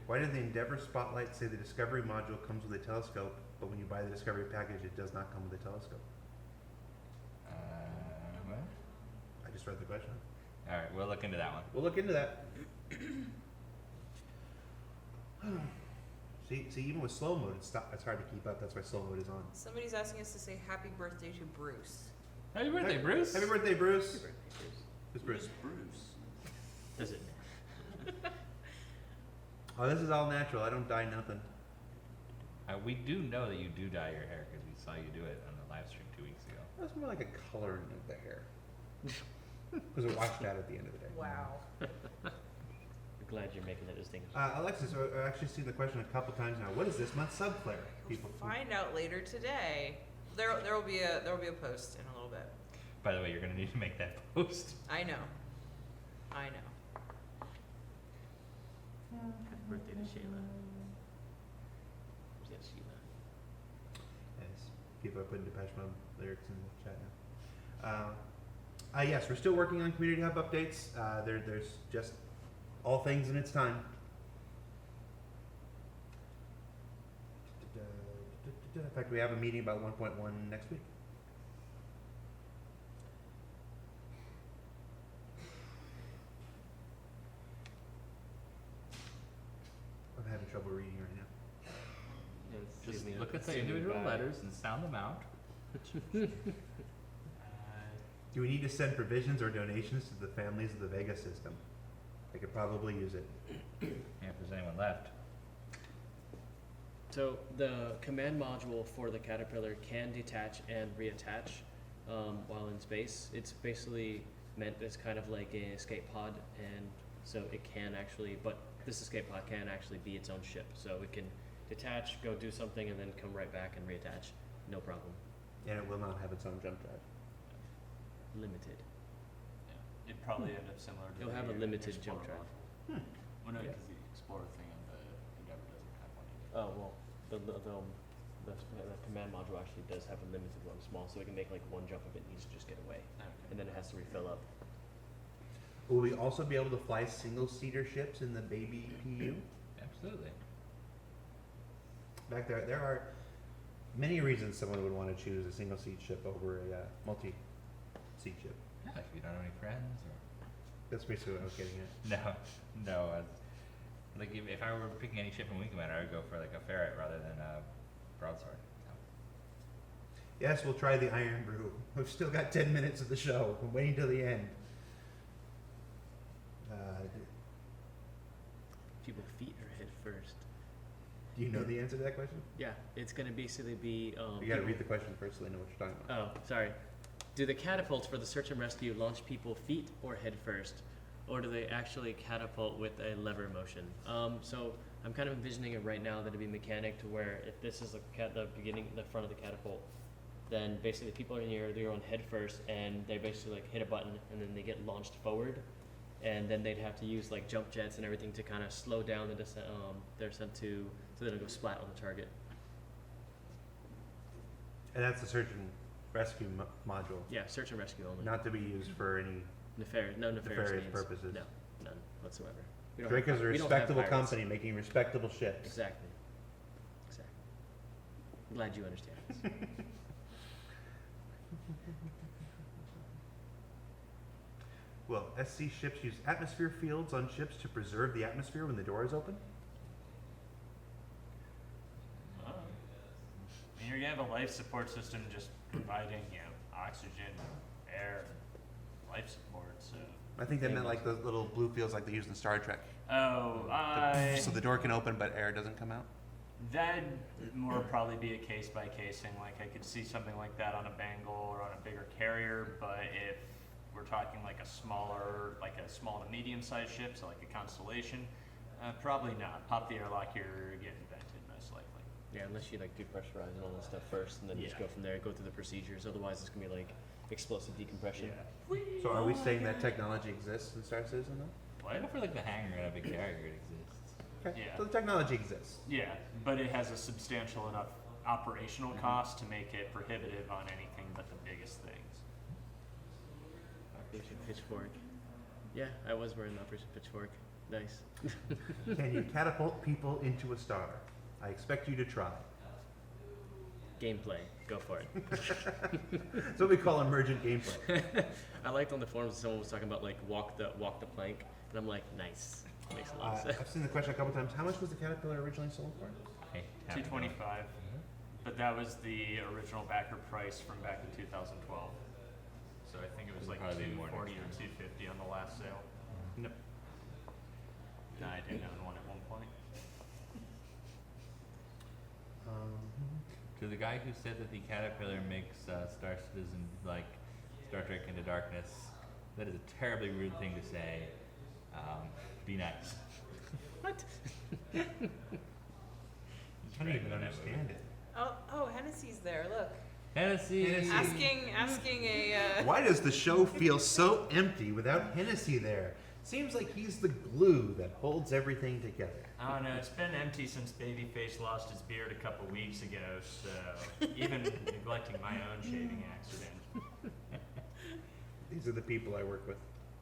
Why did the Endeavor Spotlight say the Discovery module comes with a telescope, but when you buy the Discovery package, it does not come with a telescope? What? I just read the question. All right, we'll look into that one. We'll look into that. See, even with slow mode, it's hard to keep up. That's why slow mode is on. Somebody's asking us to say happy birthday to Bruce. Happy birthday, Bruce! Happy birthday, Bruce. Who's Bruce? Does it? Oh, this is all natural. I don't dye nothing. We do know that you do dye your hair because we saw you do it on the live stream 2 weeks ago. That's more like a coloring of the hair. Because it washed out at the end of the day. Wow. I'm glad you're making that distinction. Alexis, I've actually seen the question a couple times now. What is this month's subflare? People. Find out later today. There will be a post in a little bit. By the way, you're going to need to make that post. I know. Happy birthday to Shayla. Who's that Sheila? Yes, people are putting Depeche Mode lyrics in the chat now. Yes, we're still working on Community Hub updates. There's just all things in its time. In fact, we have a meeting about 1.1 next week. I'm having trouble reading right now. Just look at the individual letters and sound them out. Do we need to send provisions or donations to the families of the Vega system? They could probably use it. Yeah, if there's anyone left. So the command module for the Caterpillar can detach and reattach while in space. It's basically meant as kind of like an escape pod, and so it can actually, but this escape pod can actually be its own ship. So it can detach, go do something, and then come right back and reattach. No problem. And it will not have its own jump drive. Limited. It'd probably end up similar to It'll have a the limited jump Explorer drive. one. Well, no, Yeah. because the Explorer thing on the Endeavor doesn't have one either. Oh well, the command module actually does have a limited one, small, so it can make like one jump if it needs to just get away, and then it has to refill up. Will we also be able to fly single-seater ships in the baby PU? Absolutely. Back there are many reasons someone would want to choose a single-seat ship over a multi-seat ship. Yeah, if you don't have any friends or... That's basically what I was getting at. No. Like if I were picking any ship in Wing Commander, I would go for like a ferret rather than a broadsword. So. Yes, we'll try the Iron Brew. We've still got 10 minutes of the show. I'm waiting till the end. People feet or head first. Do you know the answer to that question? Yeah, it's gonna basically be. You gotta read the question first so they know what you're talking about. Oh, sorry. Do the catapults for the search and rescue launch people feet or head first? or do they actually catapult with a lever motion? So I'm kind of envisioning it right now that it'd be mechanic to where if this is the beginning, the front of the catapult, then basically the people are near their own head first, and they basically like hit a button, and then they get launched forward, and then they'd have to use like jump jets and everything to kind of slow down the descent, their descent so they don't go splat on the target. And that's the search and rescue module, Yeah, search and rescue only. not to be used for any. Nefarious nefarious means. purposes. No, none whatsoever. We don't Drake have is a we don't have respectable pirates. company making respectable ships. Exactly. I'm glad you understand this. Will SC ships use atmosphere fields on ships to preserve the atmosphere when the door is open? You're gonna have a life support system just providing, oxygen, air, life support. So. I think they meant like those little blue fields like they use in Star Trek. Oh, So the door can open but air doesn't come out? that'd more probably be a case by case thing. Like I could see something like that on a Bengal or on a bigger carrier, but if we're talking like a small to medium sized ship, so like a Constellation, probably not. Pop the airlock, you're getting vented most likely. Yeah, unless you like depressurize and all that stuff first, and then you just Yeah. go from there, go through the procedures. Otherwise, it's gonna be like explosive decompression. Yeah. So are we saying that technology exists in Star Citizen though? I know for like the hangar and a big carrier it exists. Okay. Yeah. So the technology exists. Yeah, but it has a substantial enough operational cost to make it prohibitive on anything but the biggest things. Operation Pitchfork. Yeah, I was wearing Operation Pitchfork. Nice. Can you catapult people into a star? I expect you to try. Gameplay. Go for it. That's what we call emergent gameplay. I liked on the forums someone was talking about like walk the plank, and I'm like, nice. Makes a lot of sense. I've seen the question a couple times. How much was the Caterpillar originally sold for? Hey, have it going. 225, but that was the original backer price from back in 2012. So I think it was like Probably more 240 or next 250 on the last sale. Nope. No, I didn't own one at one point. To the guy who said that the Caterpillar makes Star Citizen like Star Trek Into Darkness, that is a terribly rude thing to say. Be nice. What? I don't even understand it. Oh, Hennessy's there. Look, Hennessy. asking a. Why does the show feel so empty without Hennessy there? Seems like he's the glue that holds everything together. I don't know, it's been empty since Babyface lost his beard a couple weeks ago, so even neglecting my own shaving accident. These are the people I work with.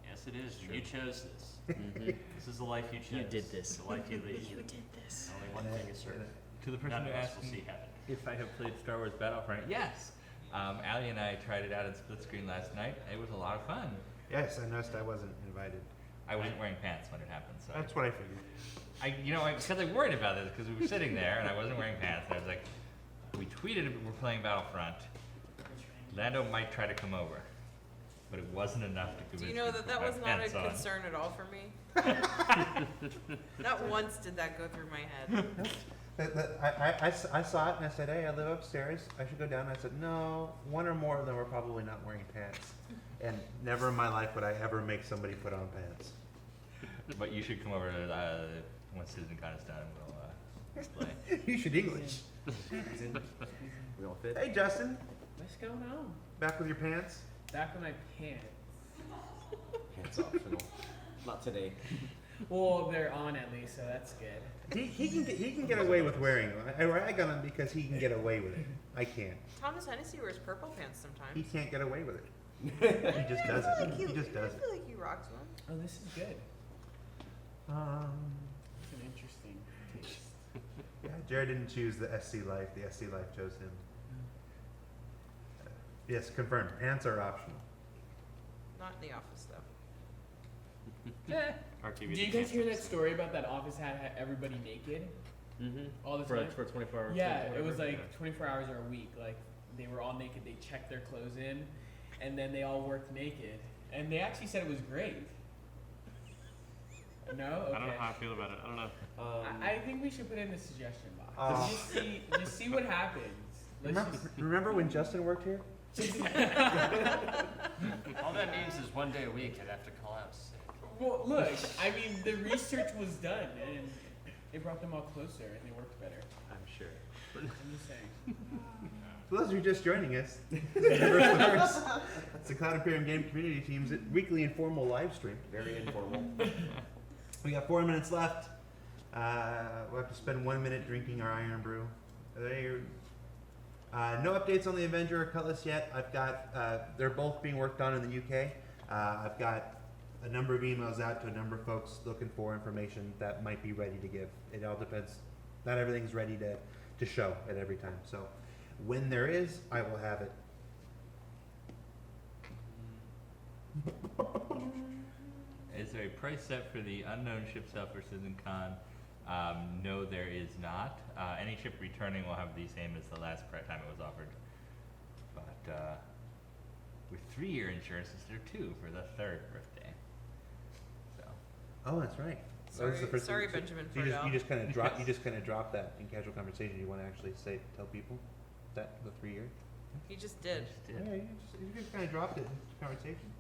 Yes, it is. You chose this. Mhm. This is the life you chose. You did this. The life you lead. You did this. Only one thing is certain. To the person None who of us asked will see me heaven. if I have played Star Wars Battlefront, yes. Allie and I tried it out in split screen last night. It was a lot of fun. Yes, I noticed I wasn't invited. I wasn't wearing pants when it happened, so That's what I figured. because I worried about this because we were sitting there and I wasn't wearing pants. And I was like, we tweeted we're playing Battlefront. Lando might try to come over, but it wasn't enough to convince Do you me know to that put that my was not a pants on. concern at all for me? Not once did that go through my head. I saw it and I said, hey, I live upstairs. I should go down. And I said, no, one or more of them are probably not wearing pants. And never in my life would I ever make somebody put on pants. But you should come over once Citizen Con is done. We'll play. You should English. We all fit. Hey, Justin, What's going on? back with your pants? Back with my pants. Pants optional. Not today. Well, they're on at least, so that's good. He can get away with wearing them. I rag on him because he can get away with it. I can't. Thomas Hennessy wears purple pants sometimes. He can't get away with it. He just does it. He just does I it. feel like he rocks one. Oh, this is good. It's an interesting taste. Yeah, Jared didn't choose the SC Life. The SC Life chose him. Yes, confirmed. Pants are optional. Not in the office though. RTV Did you guys hear that story about that office had everybody naked Mm-hmm. all the For time? 24 hours. Yeah, it was whatever. like 24 hours or a week. Like they were all naked. They checked their clothes in, and then they all worked naked. And they actually said it was great. No, okay. I don't know how I feel about it. I don't know. I think we should put in the suggestion box. Just see what happens. Let's Remember when Justin worked here? just All that means is one day a week I'd have to call out sick. Well, look, I mean, the research was done, and it brought them all closer, and they worked better. I'm sure. I'm just saying. For those of you just joining us, Reverse the Verse. It's the Cloud Imperium Game Community Team's weekly informal live stream. Very informal. We got 4 minutes left. We'll have to spend 1 minute drinking our Iron Brew. No updates on the Avenger or Cutlass yet. I've got, they're both being worked on in the UK. I've got a number of emails out to a number of folks looking for information that might be ready to give. It all depends. Not everything's ready to show at every time. So when there is, I will have it. Is there a price set for the unknown ship sale for CitizenCon? No, there is not. Any ship returning will have the same as the last time it was offered. But with 3-year insurance, there are 2 for the 3rd birthday. So. Oh, that's right. Sorry, Benjamin. You just kind of dropped that in casual conversation. You want to actually tell people that the 3 year? He just did. Yeah, you just kind of dropped it in conversation.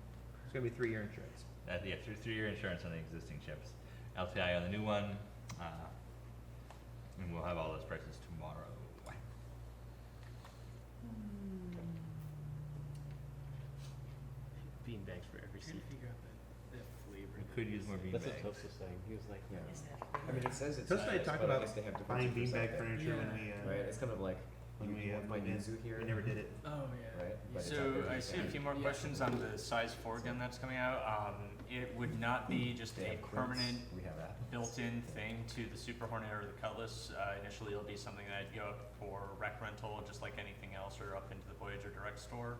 It's gonna be 3-year insurance. Yeah, 3-year insurance on the existing ships. LTI on the new one. And we'll have all those prices tomorrow. Beanbags for every seat. Figure out that flavor. We could use more That's what beanbags. Toast was saying. He was like, yeah. I mean, it says it's Toast and I nice, talked but I about guess they have different buying features beanbag out there. furniture Yeah. Right, it's kind of like when we you moved in. zoo here. We never did it. Oh, yeah. Right, but it's So out there I in see a Japan. few more Yeah. questions on the size 4 gun that's coming out. It would not be just They a have quints. permanent We have that. built-in thing to the Super Hornet or the Cutlass. Initially, it'll be something that'd go up for rec rental, just like anything else, or up into the Voyager Direct store.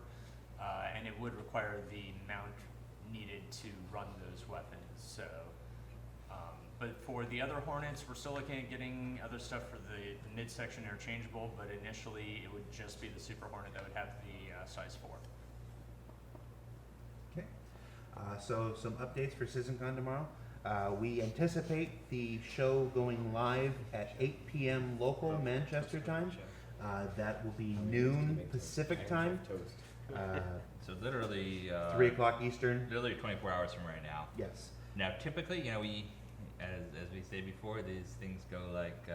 And it would require the mount needed to run those weapons. So, but for the other Hornets, we're still looking at getting other stuff for the midsection interchangeable. But initially, it would just be the Super Hornet that would have the size 4. Okay. So some updates for CitizenCon tomorrow. We anticipate the show going live at 8 p.m. local Manchester time. That will be noon Pacific time. Toast. So literally 3 o'clock Eastern. Literally 24 hours from right now. Yes. Now, typically, we, as we say before, these things go like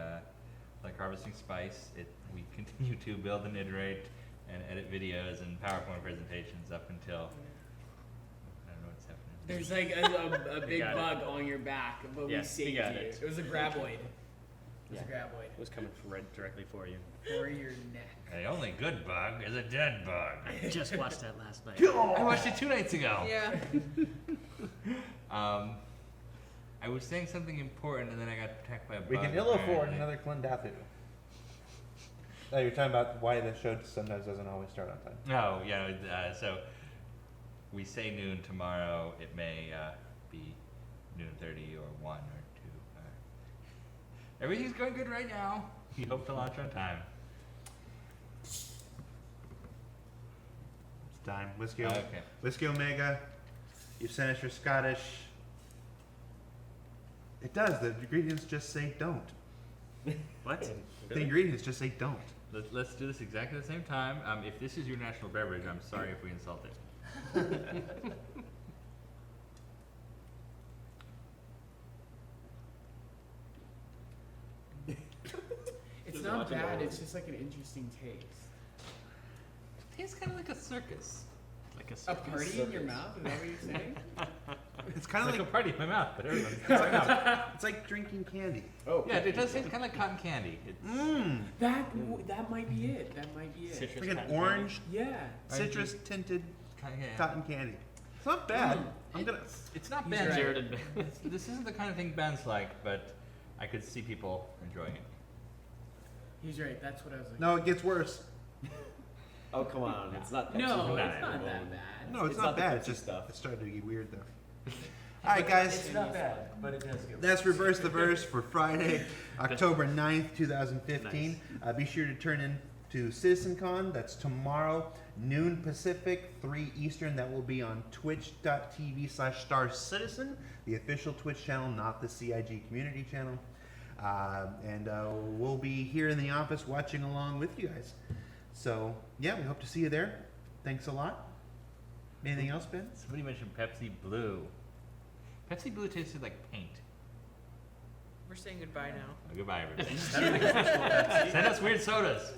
harvesting spice. We continue to build and iterate and edit videos and PowerPoint presentations up until I don't know what's happening. There's like a big got it. bug on your back, but Yeah, we saved we got you. it. It was a graboid. It was Yeah. a graboid. It was coming right directly for you. For your neck. The only good bug is a dead bug. I just watched that last night. I watched it 2 nights ago. Yeah. I was saying something important and then I got attacked by a bug. We can ill afford apparently. another Clendathu. Oh, you're talking about why the show sometimes doesn't always start on time. No, yeah. So we say noon tomorrow. It may be noon 30 or 1 or 2. Everything's going good right now. We hope to launch on time. It's time. Whiskey, Okay. Whiskey Omega. You sent us your Scottish. It does. The ingredients just say don't. What? The ingredients just say don't. Let's do this exactly the same time. If this is your national beverage, I'm sorry if we insult it. It's not bad, it's just like an interesting taste. Tastes kind of like a circus. Like a A circus. party in your mouth? Is that what you're saying? It's kind It's of like like a party in my mouth, but everyone's it's like drinking candy. Oh. yeah, it does taste kind of like cotton candy. It's, Mmm. That might be it. That might be it. It's Citrus like an cotton orange, Yeah. citrus tinted yeah. cotton candy. It's not bad. I'm gonna. It's not He's Ben's. right. Jared and Ben. This isn't the kind of thing Ben's like, but I could see people enjoying it. He's right. That's what I was like. No, it gets worse. Oh, come on. It's not Pepsi. No, Nah, it's not nah. that bad. No, it's It's not not the bad. It's Pepsi just stuff. it started to get weird though. All right, guys. not bad, but it does get That's Reverse the Verse for Friday, October 9th, 2015. Be sure to turn in to CitizenCon. That's tomorrow, noon Pacific, 3 Eastern. That will be on twitch.tv/StarCitizen, the official Twitch channel, not the CIG community channel. And we'll be here in the office watching along with you guys. So, yeah, we hope to see you there. Thanks a lot. Anything else, Ben? Somebody mentioned Pepsi Blue. Pepsi Blue tasted like paint. We're saying goodbye now. Goodbye, everybody. Send us weird sodas.